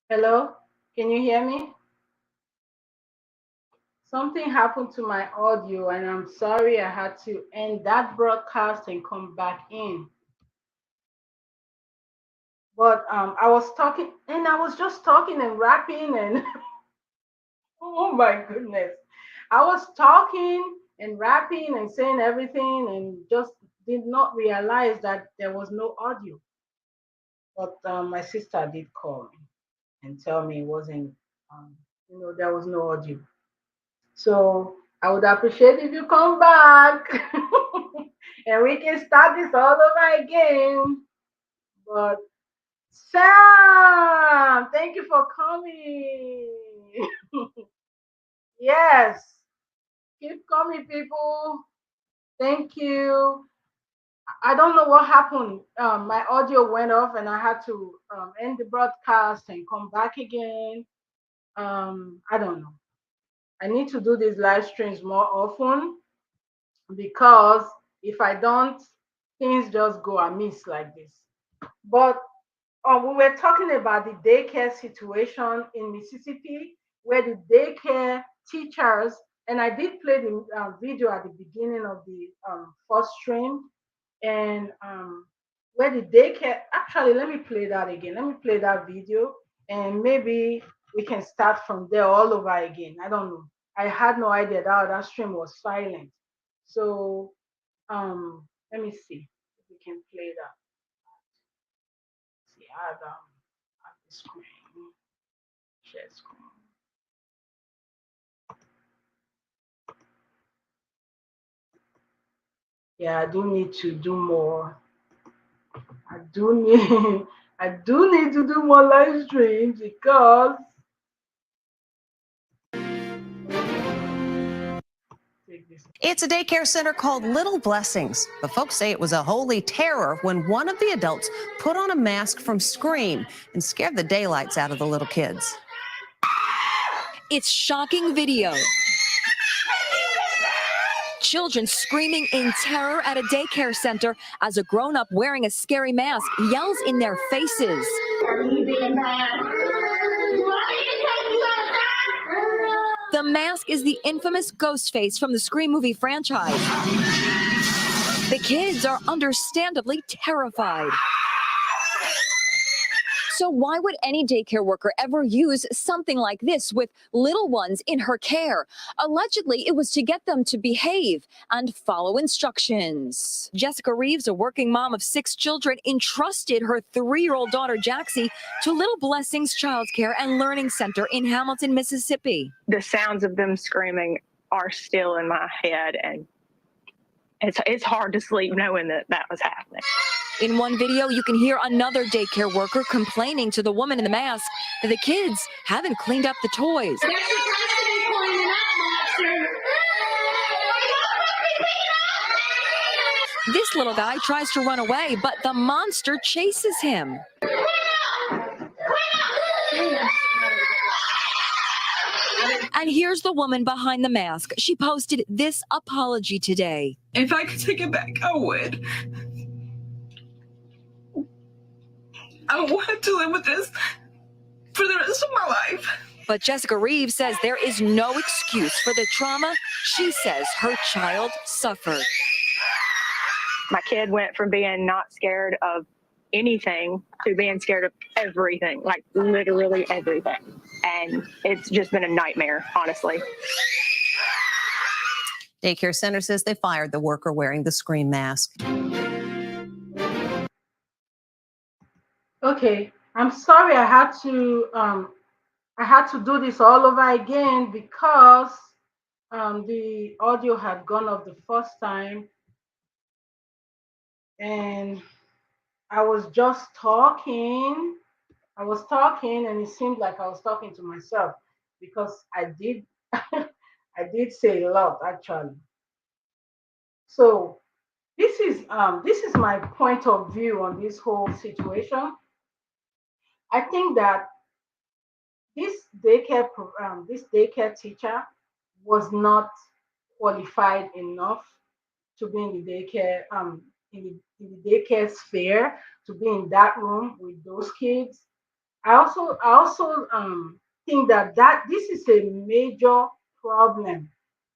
Hello? Can you hear me? Something happened to my audio, and I'm sorry I had to end that broadcast and come back in. But I was talking, and I was just talking and rapping, and oh my goodness. I was talking and rapping and saying everything, and just did not realize that there was no audio. But my sister did call me and tell me it wasn't, um, there was no audio. So I would appreciate if you come back and we can start this all over again. But Sam, thank you for coming. Yes, keep coming, people. Thank you. I don't know what happened. My audio went off and I had to end the broadcast and come back again. I don't know. I need to do these live streams more often because if I don't, things just go amiss like this. But we were talking about the daycare situation in Mississippi, where the daycare teachers, and I did play the video at the beginning of the first stream, and where the daycare, actually, let me play that again. Let me play that video, and maybe we can start from there all over again. I don't know. I had no idea that stream was silent. So let me see if we can play that. See, add the screen, share screen. Yeah, I do need to do more. I do need I do need to do more live streams because take this. It's a daycare center called Little Blessings, but folks say it was a holy terror when one of the adults put on a mask from Scream and scared the daylights out of the little kids. It's shocking video. Children screaming in terror at a daycare center as a grown-up wearing a scary mask yells in their faces. The mask is the infamous ghost face from the Scream movie franchise. The kids are understandably terrified. So why would any daycare worker ever use something like this with little ones in her care? Allegedly, it was to get them to behave and follow instructions. Jessica Reeves, a working mom of 6 children, entrusted her 3-year-old daughter, Jaxie, to Little Blessings Child Care and Learning Center in Hamilton, Mississippi. The sounds of them screaming are still in my head, and it's hard to sleep knowing that was happening. In one video, you can hear another daycare worker complaining to the woman in the mask that the kids haven't cleaned up the toys. This little guy tries to run away, but the monster chases him. And here's the woman behind the mask. She posted this apology today. If I could take it back, I would. I don't want to live with this for the rest of my life. But Jessica Reeves says there is no excuse for the trauma she says her child suffered. My kid went from being not scared of anything to being scared of everything, like literally everything. And it's just been a nightmare, honestly. Daycare center says they fired the worker wearing the Scream mask. Okay, I'm sorry I had to do this all over again because the audio had gone off the first time, and I was just talking. I was talking, and it seemed like I was talking to myself because I did I did say a lot actually. So this is my point of view on this whole situation. I think that this daycare teacher was not qualified enough to be in the daycare in the daycare sphere, to be in that room with those kids. I also think that this is a major problem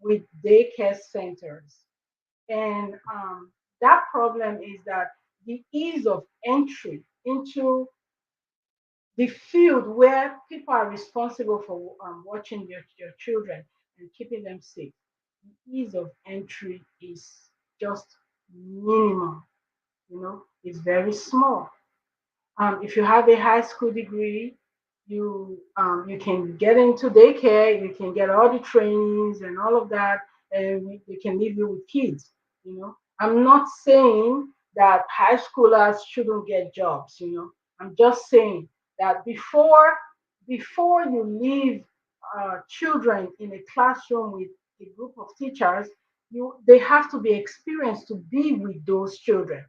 with daycare centers, and that problem is that the ease of entry into the field where people are responsible for watching your children and keeping them safe. The ease of entry is just minimum. It's very small. If you have a high school degree, you can get into daycare, you can get all the trainings and all of that, and they can leave you with kids. I'm not saying that high schoolers shouldn't get jobs. I'm just saying that before you leave children in a classroom with a group of teachers, they have to be experienced to be with those children.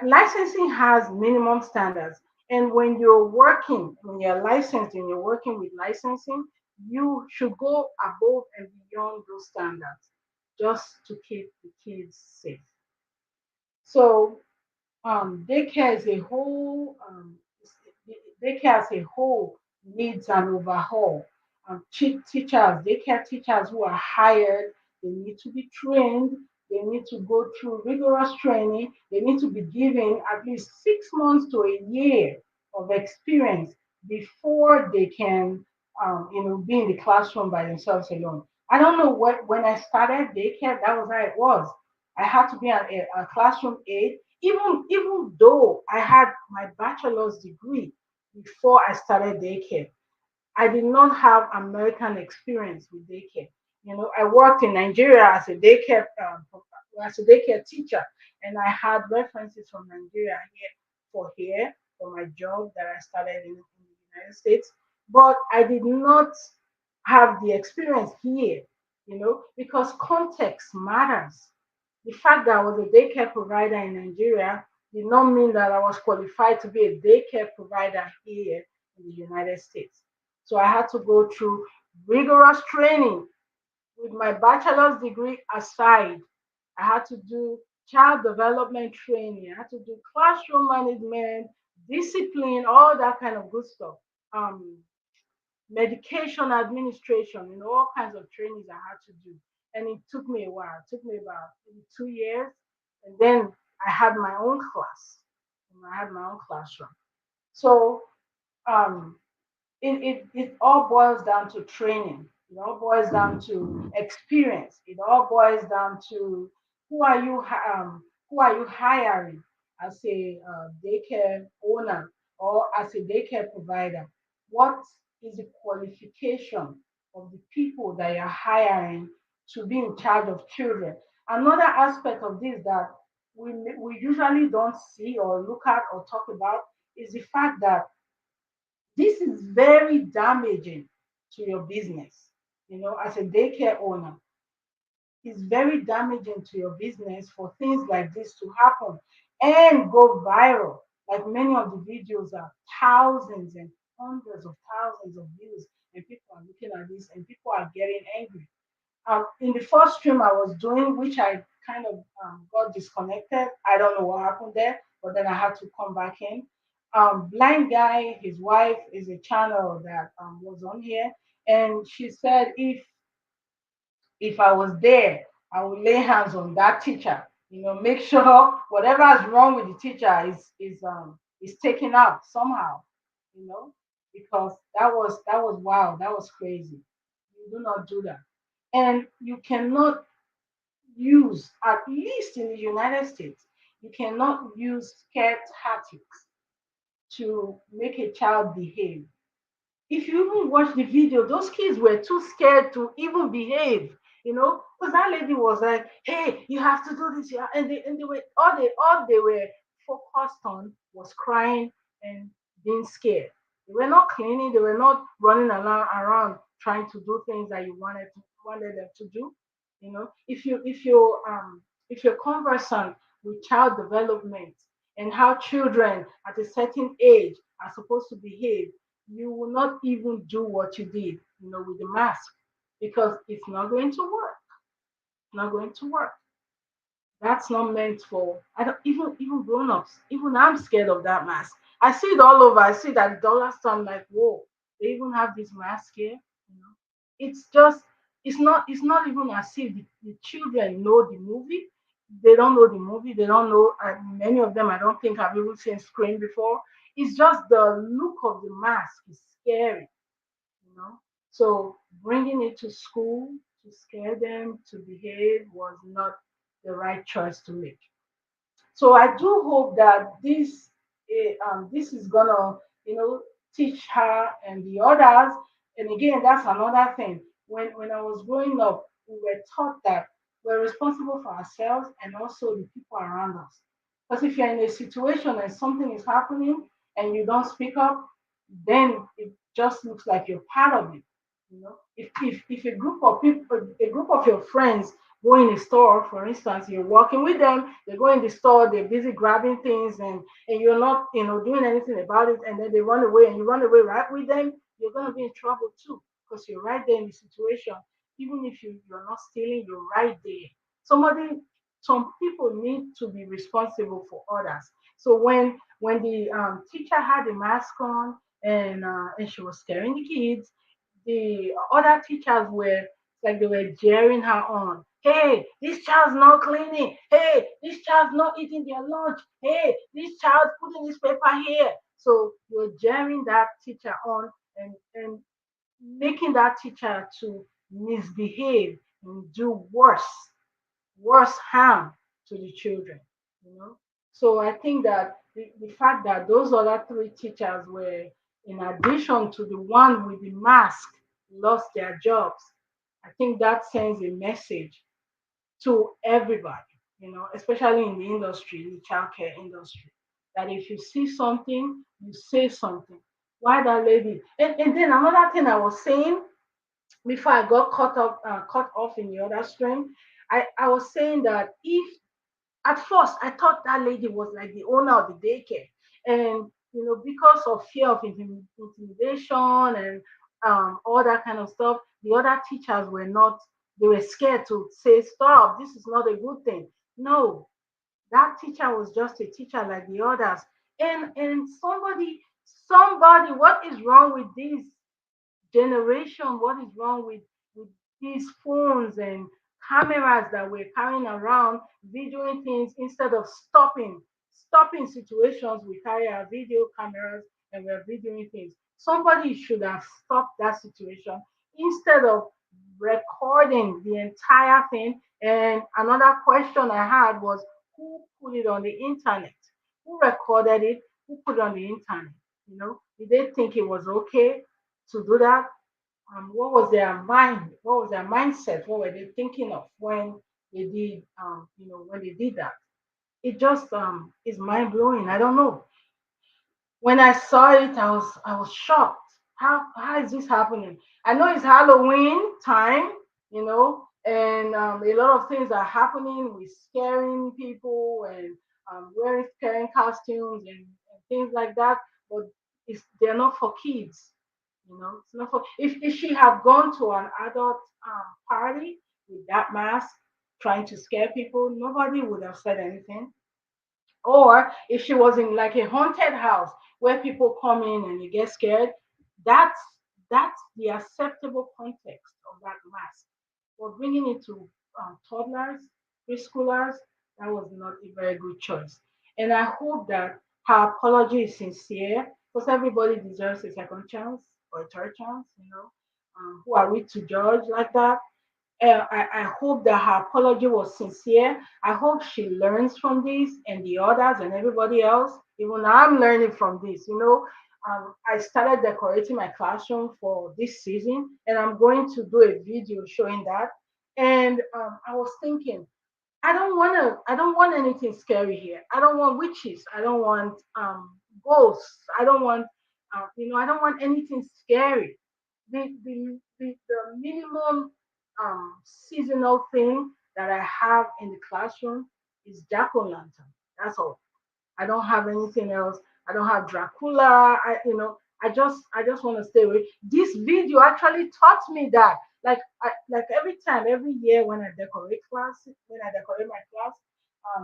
Licensing has minimum standards, and when you're licensed and you're working with licensing, you should go above and beyond those standards just to keep the kids safe. So daycare as a whole, daycare as a whole needs an overhaul. Daycare teachers who are hired, they need to be trained. They need to go through rigorous training. They need to be given at least 6 months to a year of experience before they can, be in the classroom by themselves alone. I don't know what when I started daycare, that was how it was. I had to be a classroom aide, even though I had my bachelor's degree before I started daycare. I did not have American experience with daycare. I worked in Nigeria as a daycare teacher, and I had references from Nigeria here for my job that I started in the United States. But I did not have the experience here, because context matters. The fact that I was a daycare provider in Nigeria did not mean that I was qualified to be a daycare provider here in the United States. So I had to go through rigorous training with my bachelor's degree aside. I had to do child development training. I had to do classroom management, discipline, all that kind of good stuff. Um, Medication administration, all kinds of trainings I had to do. And it took me a while. It took me about maybe 2 years. And then I had my own class. I had my own classroom. So um, it all boils down to training. It all boils down to experience. It all boils down to who are you hiring as a daycare owner or as a daycare provider. What is the qualification of the people that you're hiring to be in charge of children? Another aspect of this that we usually don't see or look at or talk about is the fact that this is very damaging to your business. As a daycare owner, it's very damaging to your business for things like this to happen and go viral. Like many of the videos are thousands and hundreds of thousands of views, and people are looking at this and people are getting angry. In the first stream I was doing, which I kind of got disconnected. I don't know what happened there, but then I had to come back in. Blind guy, his wife is a channel that was on here, and she said if I was there, I would lay hands on that teacher. Make sure whatever is wrong with the teacher is taken out somehow. You know, because that was wild. That was crazy. You do not do that, and you cannot use, at least in the United States, you cannot use scare tactics to make a child behave. If you even watch the video, those kids were too scared to even behave, because that lady was like, "Hey, you have to do this," yeah, and they were all they were focused on was crying and being scared. They were not cleaning. They were not running around trying to do things that you wanted them to do. If you're conversant with child development and how children at a certain age are supposed to behave, you will not even do what you did, with the mask, because it's not going to work. It's not going to work. That's not meant for, I don't even grown-ups. Even I'm scared of that mask. I see it all over. I see that dollar store. I'm like, whoa, they even have this mask here. You know, it's just it's not even as if the children know the movie. They don't know the movie. They don't know. Many of them, I don't think, have even seen Scream before. It's just the look of the mask is scary. You know, so bringing it to school to scare them to behave was not the right choice to make. So I do hope that this is gonna teach her and the others. And again, that's another thing. When I was growing up, we were taught that we're responsible for ourselves and also the people around us. Because if you're in a situation and something is happening and you don't speak up, then it just looks like you're part of it. You know, if a group of people, a group of your friends go in a store, for instance, you're walking with them, they go in the store, they're busy grabbing things, and you're not, doing anything about it, and then they run away, and you run away right with them, you're gonna be in trouble too, because you're right there in the situation. Even if you're not stealing, you're right there. Some people need to be responsible for others. So when the teacher had the mask on and she was scaring the kids, the other teachers were like they were jeering her on. Hey, this child's not cleaning. Hey, this child's not eating their lunch. Hey, this child's putting this paper here. So you're jeering that teacher on and making that teacher to misbehave and do worse harm to the children. You know. So I think that the fact that those other three teachers were, in addition to the one with the mask, lost their jobs. I think that sends a message to everybody, especially in the industry, the childcare industry, that if you see something, you say something. Why that lady? And then another thing I was saying before I got cut off in the other stream, I was saying that if at first I thought that lady was like the owner of the daycare, and because of fear of intimidation and all that kind of stuff, the other teachers were not. They were scared to say, "Stop! This is not a good thing." No, that teacher was just a teacher like the others. And somebody, what is wrong with this generation? What is wrong with these phones and cameras that we're carrying around, videoing things instead of stopping situations? We carry our video cameras and we're videoing things. Somebody should have stopped that situation instead of recording the entire thing. And another question I had was, who put it on the internet? Who recorded it? Who put it on the internet? Did they think it was okay to do that? What was their mind? What was their mindset? What were they thinking of when they did that? It just is mind blowing. I don't know. When I saw it, I was shocked. How is this happening? I know it's Halloween time, and a lot of things are happening with scaring people and wearing scaring costumes and things like that. But they're not for kids. It's not for. If she had gone to an adult party with that mask, trying to scare people, nobody would have said anything. Or if she was in like a haunted house where people come in and you get scared, that's that's the acceptable context of that mask. But bringing it to toddlers, preschoolers, that was not a very good choice. And I hope that her apology is sincere, because everybody deserves a second chance or a third chance. Who are we to judge like that? I hope that her apology was sincere. I hope she learns from this and the others and everybody else. Even I'm learning from this. I started decorating my classroom for this season, and I'm going to do a video showing that. And I was thinking, I don't want anything scary here. I don't want witches. I don't want ghosts. I don't want I don't want anything scary. The minimum seasonal thing that I have in the classroom is jack o' lantern. That's all. I don't have anything else. I don't have Dracula. I just want to stay away. This video actually taught me that. Like every time, every year when I decorate my class,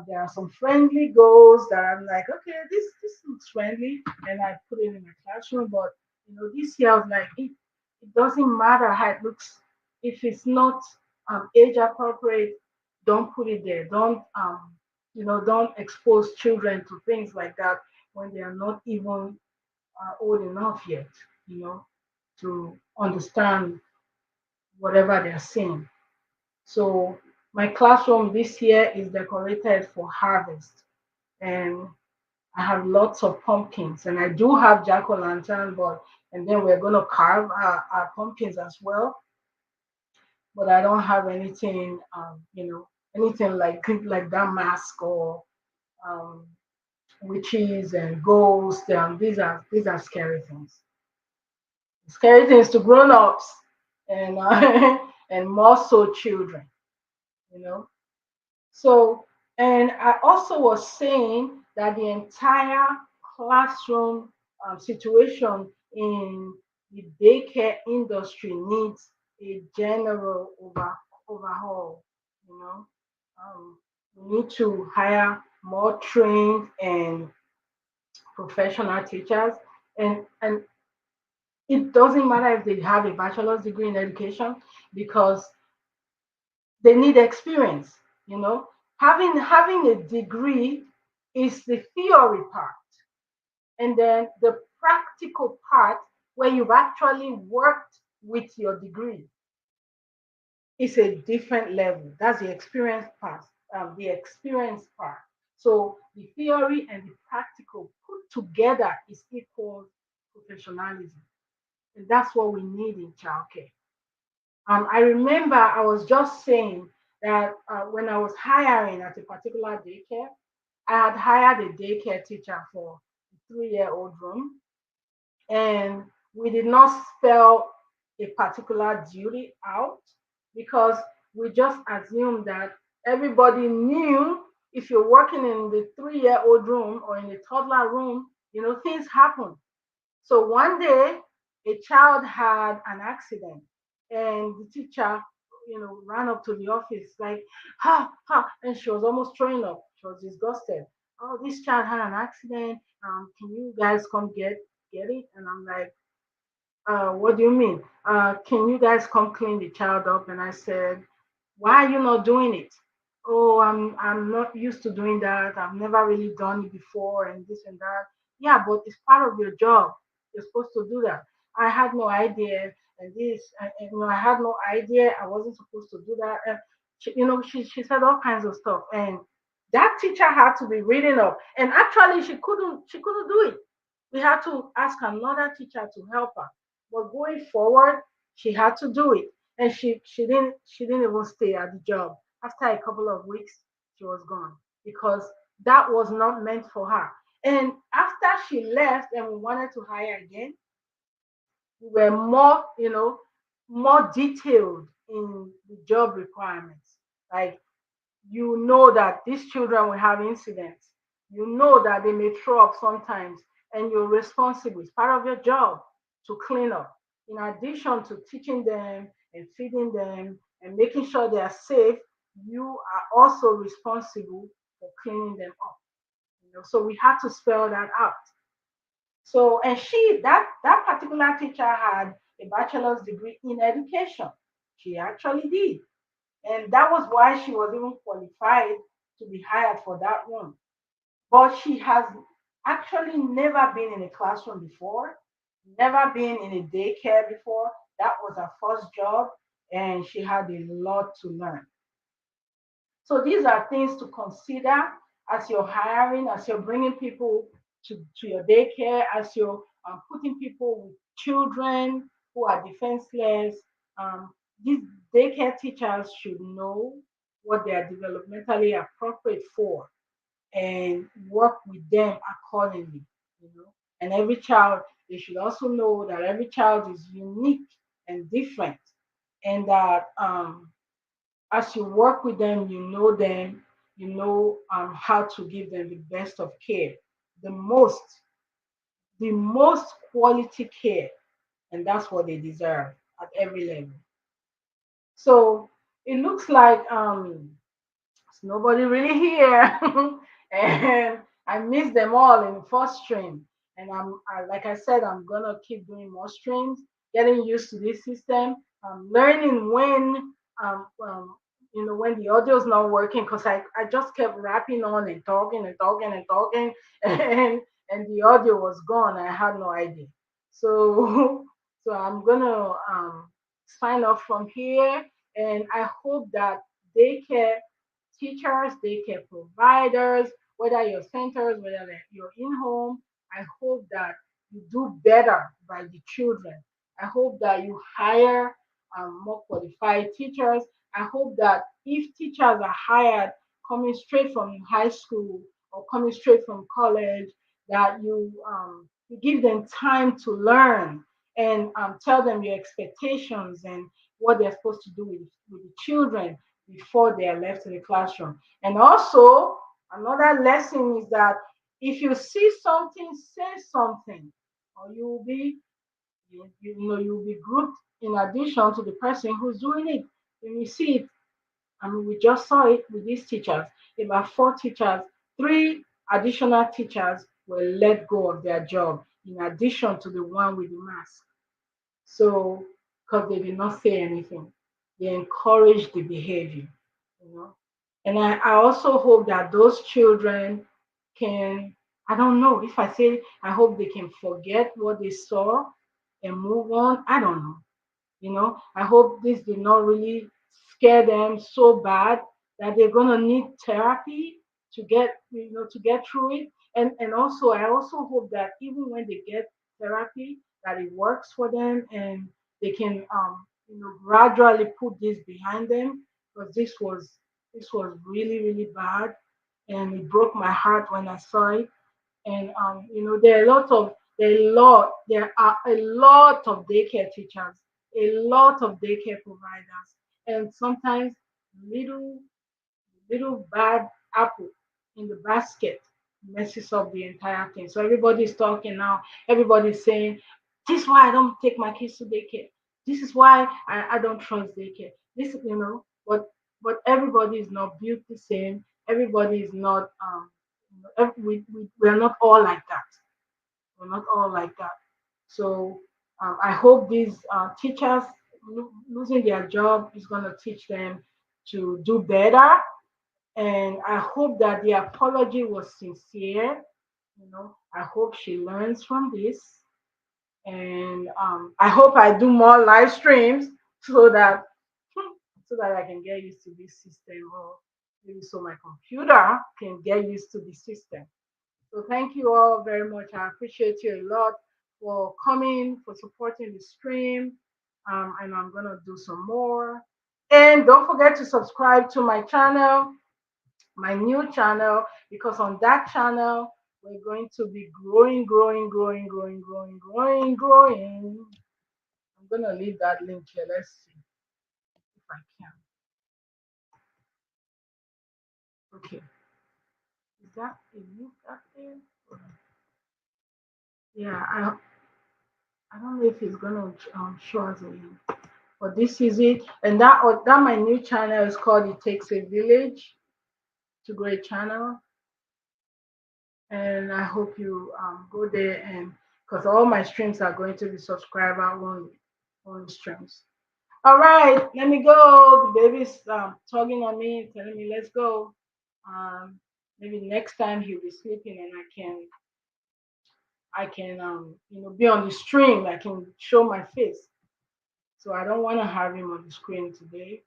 there are some friendly goals that I'm like, okay, this looks friendly, and I put it in my classroom. But this year I was like, it doesn't matter how it looks. If it's not age appropriate, don't put it there. Don't expose children to things like that when they are not even old enough yet, you know, to understand whatever they're seeing. So my classroom this year is decorated for harvest, and I have lots of pumpkins, and I do have jack o' lantern, but and then we're gonna carve our pumpkins as well. But I don't have anything, anything like that mask or um, witches and ghosts. These are scary things. Scary things to grown-ups, and and more so children. You know. So, and I also was saying that the entire classroom situation in the daycare industry needs a general overhaul. You know, we need to hire more trained and professional teachers, and it doesn't matter if they have a bachelor's degree in education, because they need experience. you know having a degree is the theory part, and then the practical part, where you've actually worked with your degree, is a different level. That's the experience part. So the theory and the practical put together is equal professionalism, and that's what we need in childcare. I remember I was just saying that when I was hiring at a particular daycare, I had hired a daycare teacher for a 3-year-old room, and we did not spell a particular duty out, because we just assumed that everybody knew, if you're working in the 3-year-old room or in the toddler room, things happen. So one day, a child had an accident, and the teacher, ran up to the office like, ha, ha, and she was almost throwing up. She was disgusted. Oh, this child had an accident. Can you guys come get it? And I'm like, what do you mean? Can you guys come clean the child up? And I said, why are you not doing it? Oh, I'm not used to doing that. I've never really done it before, and this and that. Yeah, but it's part of your job. You're supposed to do that. I had no idea, and I had no idea I wasn't supposed to do that. And she said all kinds of stuff, and that teacher had to be reading up. And actually, she couldn't do it. We had to ask another teacher to help her. But going forward, she had to do it, and she didn't even stay at the job. After a couple of weeks, she was gone, because that was not meant for her. And after she left and we wanted to hire again, we were more detailed in the job requirements. Like, that these children will have incidents. That they may throw up sometimes, and you're responsible. It's part of your job to clean up. In addition to teaching them and feeding them and making sure they are safe, you are also responsible for cleaning them up. So we had to spell that out. So, and that particular teacher had a bachelor's degree in education. She actually did, and that was why she was even qualified to be hired for that one. But she has actually never been in a classroom before, never been in a daycare before. That was her first job, and she had a lot to learn. So these are things to consider as you're hiring, as you're bringing people to your daycare, as you're putting people with children who are defenseless. These daycare teachers should know what they are developmentally appropriate for, and work with them accordingly. And every child, they should also know that every child is unique and different, and that as you work with them, how to give them the best of care, the most, the most quality care, and that's what they deserve at every level. So it looks like there's nobody really here, and I miss them all in the first stream. And like I said, I'm gonna keep doing more streams, getting used to this system, learning when when the audio is not working, because I just kept rapping on and talking and talking and talking and the audio was gone. I had no idea. So so I'm gonna sign off from here, and I hope that daycare teachers, daycare providers, whether you're centers, whether you're in home, I hope that you do better by the children. I hope that you hire more qualified teachers. I hope that if teachers are hired coming straight from high school or coming straight from college, that you give them time to learn and tell them your expectations and what they're supposed to do with the children before they are left in the classroom. And also, another lesson is that if you see something, say something, or you'll be grouped in addition to the person who's doing it. When you see it, I mean, we just saw it with these teachers. About four teachers, three additional teachers were let go of their job in addition to the one with the mask. So, because they did not say anything, they encouraged the behavior, you know. And I also hope that those children can, I don't know, if I say, I hope they can forget what they saw and move on. I don't know. I hope this did not really scare them so bad that they're gonna need therapy to get through it. And also I also hope that even when they get therapy, that it works for them and they can gradually put this behind them, because this was really, really bad, and it broke my heart when I saw it. And there are a lot of daycare teachers, a lot of daycare providers, and sometimes little little bad apple in the basket messes up the entire thing. So everybody's talking now. Everybody's saying, "This is why I don't take my kids to daycare. This is why I don't trust daycare." But everybody is not built the same. Everybody is not. We are not all like that. We're not all like that. So I hope these teachers losing their job is going to teach them to do better, and I hope that the apology was sincere. I hope she learns from this, and I hope I do more live streams so that I can get used to this system, or maybe so my computer can get used to the system. So thank you all very much. I appreciate you a lot for coming, for supporting the stream, and I'm gonna do some more. And don't forget to subscribe to my channel, my new channel, because on that channel we're going to be growing, growing, growing, growing, growing, growing, growing. I'm gonna leave that link here. Let's see if I can. Okay, is that a link up there? Yeah, I don't know if it's gonna show us a link, but this is it. And that my new channel is called "It Takes a Village to Grow a Channel," and I hope you go there, and because all my streams are going to be subscriber only streams. All right, let me go. The baby's tugging on me, telling me let's go. Um, Maybe next time he'll be sleeping and I can be on the stream. I can show my face. So I don't want to have him on the screen today.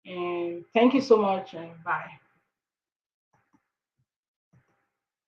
And thank you so much, and bye.